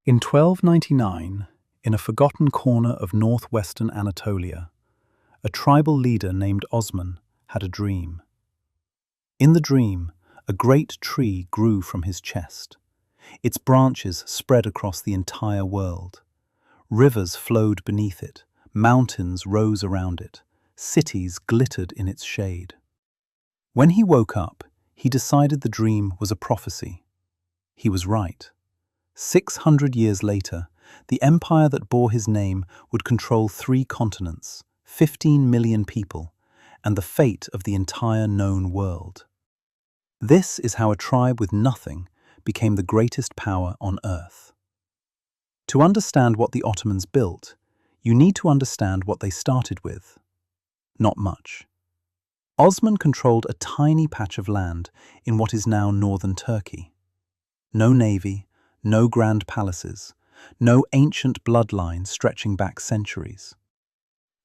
In 1299, in a forgotten corner of northwestern Anatolia, a tribal leader named Osman had a dream. In the dream, a great tree grew from his chest. Its branches spread across the entire world. Rivers flowed beneath it, mountains rose around it, cities glittered in its shade. When he woke up, he decided the dream was a prophecy. He was right. 600 years later, the empire that bore his name would control 3 continents, 15 million people, and the fate of the entire known world. This is how a tribe with nothing became the greatest power on earth. To understand what the Ottomans built, you need to understand what they started with. Not much. Osman controlled a tiny patch of land in what is now northern Turkey. No navy, no grand palaces, no ancient bloodline stretching back centuries.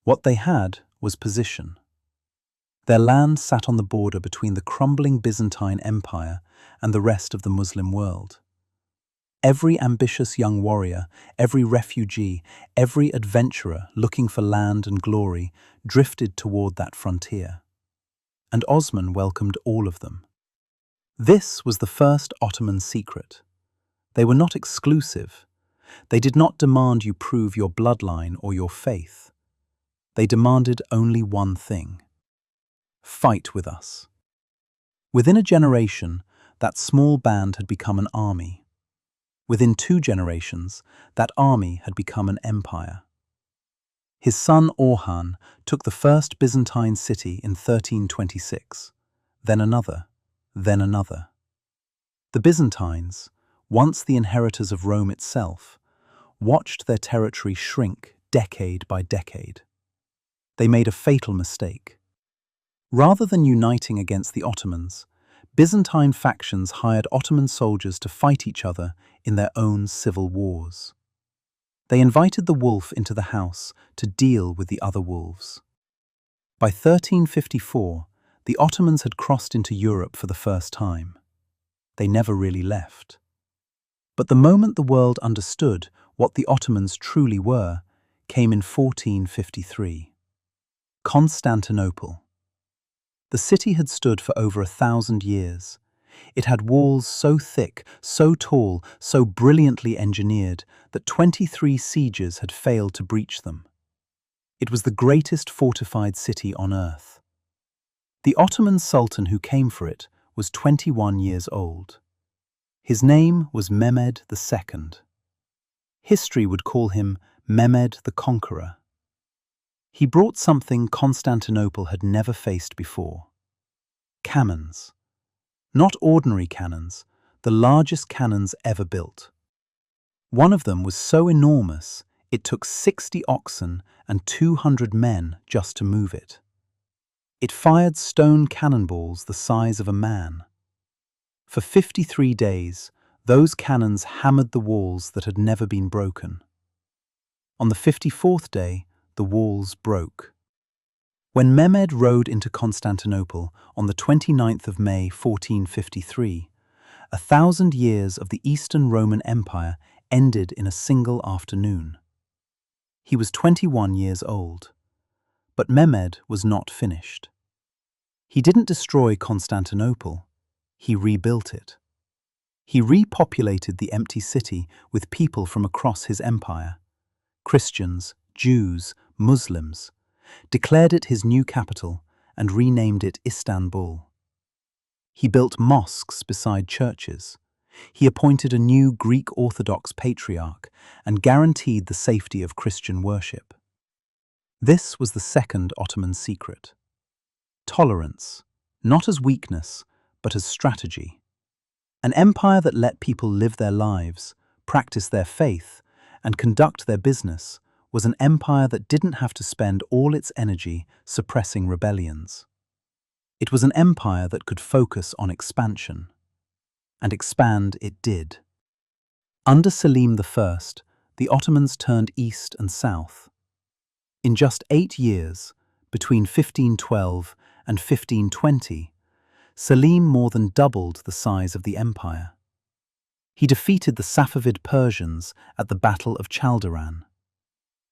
What they had was position. Their land sat on the border between the crumbling Byzantine Empire and the rest of the Muslim world. Every ambitious young warrior, every refugee, every adventurer looking for land and glory drifted toward that frontier. And Osman welcomed all of them. This was the first Ottoman secret. They were not exclusive. They did not demand you prove your bloodline or your faith. They demanded only one thing: fight with us. Within a generation, that small band had become an army. Within 2 generations, that army had become an empire. His son Orhan took the first Byzantine city in 1326, then another, then another. The Byzantines, once the inheritors of Rome itself, watched their territory shrink decade by decade. They made a fatal mistake. Rather than uniting against the Ottomans, Byzantine factions hired Ottoman soldiers to fight each other in their own civil wars. They invited the wolf into the house to deal with the other wolves. By 1354, the Ottomans had crossed into Europe for the first time. They never really left. But the moment the world understood what the Ottomans truly were came in 1453. Constantinople. The city had stood for over 1,000 years. It had walls so thick, so tall, so brilliantly engineered that 23 sieges had failed to breach them. It was the greatest fortified city on earth. The Ottoman Sultan who came for it was 21 years old. His name was Mehmed II. History would call him Mehmed the Conqueror. He brought something Constantinople had never faced before: cannons. Not ordinary cannons, the largest cannons ever built. One of them was so enormous, it took 60 oxen and 200 men just to move it. It fired stone cannonballs the size of a man. For 53 days, those cannons hammered the walls that had never been broken. On the 54th day, the walls broke. When Mehmed rode into Constantinople on the 29th of May 1453, 1,000 years of the Eastern Roman Empire ended in a single afternoon. He was 21 years old. But Mehmed was not finished. He didn't destroy Constantinople, he rebuilt it. He repopulated the empty city with people from across his empire: Christians, Jews, Muslims, declared it his new capital and renamed it Istanbul. He built mosques beside churches. He appointed a new Greek Orthodox patriarch and guaranteed the safety of Christian worship. This was the second Ottoman secret: tolerance, not as weakness, but as strategy. An empire that let people live their lives, practice their faith, and conduct their business was an empire that didn't have to spend all its energy suppressing rebellions. It was an empire that could focus on expansion. And expand it did. Under Selim I, the Ottomans turned east and south. In just 8 years, between 1512 and 1520, Selim more than doubled the size of the empire. He defeated the Safavid Persians at the Battle of Chaldiran.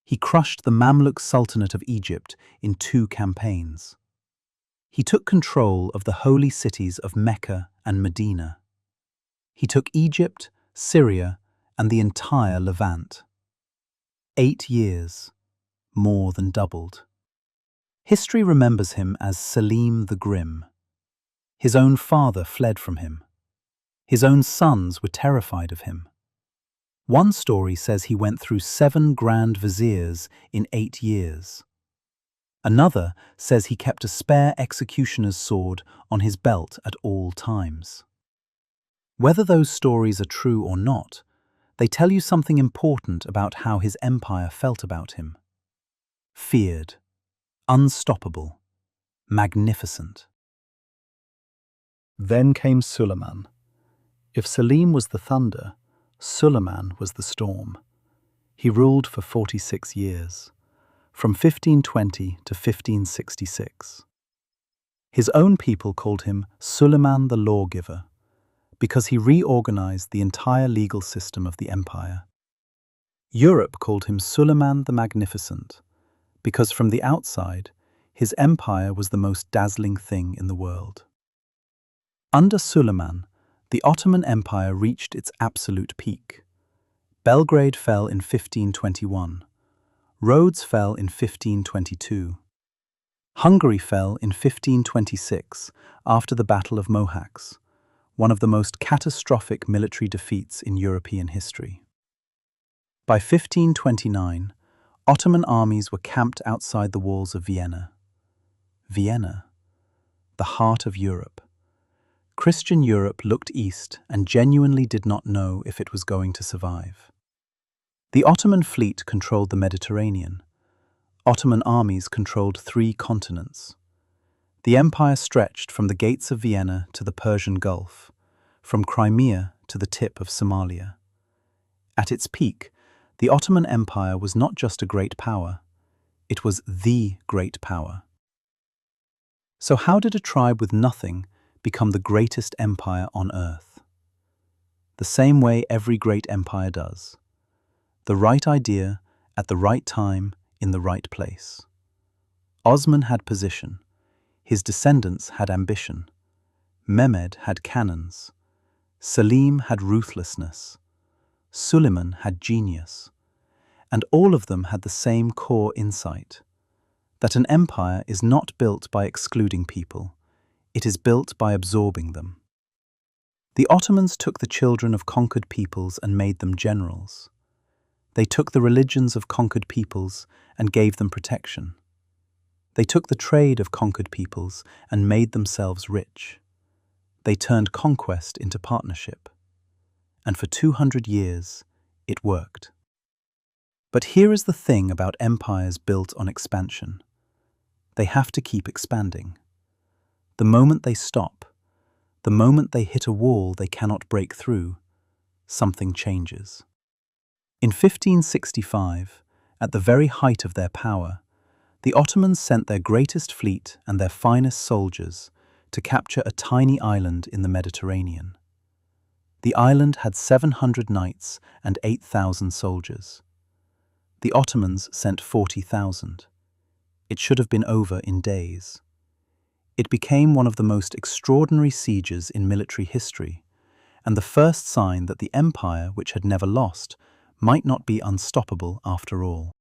He crushed the Mamluk Sultanate of Egypt in 2 campaigns. He took control of the holy cities of Mecca and Medina. He took Egypt, Syria, and the entire Levant. 8 years, more than doubled. History remembers him as Selim the Grim. His own father fled from him. His own sons were terrified of him. One story says he went through 7 grand viziers in 8 years. Another says he kept a spare executioner's sword on his belt at all times. Whether those stories are true or not, they tell you something important about how his empire felt about him. Feared, unstoppable, magnificent. Then came Suleiman. If Selim was the thunder, Suleiman was the storm. He ruled for 46 years, from 1520 to 1566. His own people called him Suleiman the Lawgiver, because he reorganized the entire legal system of the empire. Europe called him Suleiman the Magnificent, because from the outside, his empire was the most dazzling thing in the world. Under Suleiman, the Ottoman Empire reached its absolute peak. Belgrade fell in 1521. Rhodes fell in 1522. Hungary fell in 1526 after the Battle of Mohacs, one of the most catastrophic military defeats in European history. By 1529, Ottoman armies were camped outside the walls of Vienna. Vienna, the heart of Europe. Christian Europe looked east and genuinely did not know if it was going to survive. The Ottoman fleet controlled the Mediterranean. Ottoman armies controlled 3 continents. The empire stretched from the gates of Vienna to the Persian Gulf, from Crimea to the tip of Somalia. At its peak, the Ottoman Empire was not just a great power, it was the great power. So how did a tribe with nothing become the greatest empire on earth? The same way every great empire does. The right idea, at the right time, in the right place. Osman had position. His descendants had ambition. Mehmed had cannons. Selim had ruthlessness. Suleiman had genius. And all of them had the same core insight, that an empire is not built by excluding people, it is built by absorbing them. The Ottomans took the children of conquered peoples and made them generals. They took the religions of conquered peoples and gave them protection. They took the trade of conquered peoples and made themselves rich. They turned conquest into partnership. And for 200 years, it worked. But here is the thing about empires built on expansion. They have to keep expanding. The moment they stop, the moment they hit a wall they cannot break through, something changes. In 1565, at the very height of their power, the Ottomans sent their greatest fleet and their finest soldiers to capture a tiny island in the Mediterranean. The island had 700 knights and 8,000 soldiers. The Ottomans sent 40,000. It should have been over in days. It became one of the most extraordinary sieges in military history, and the first sign that the empire, which had never lost, might not be unstoppable after all.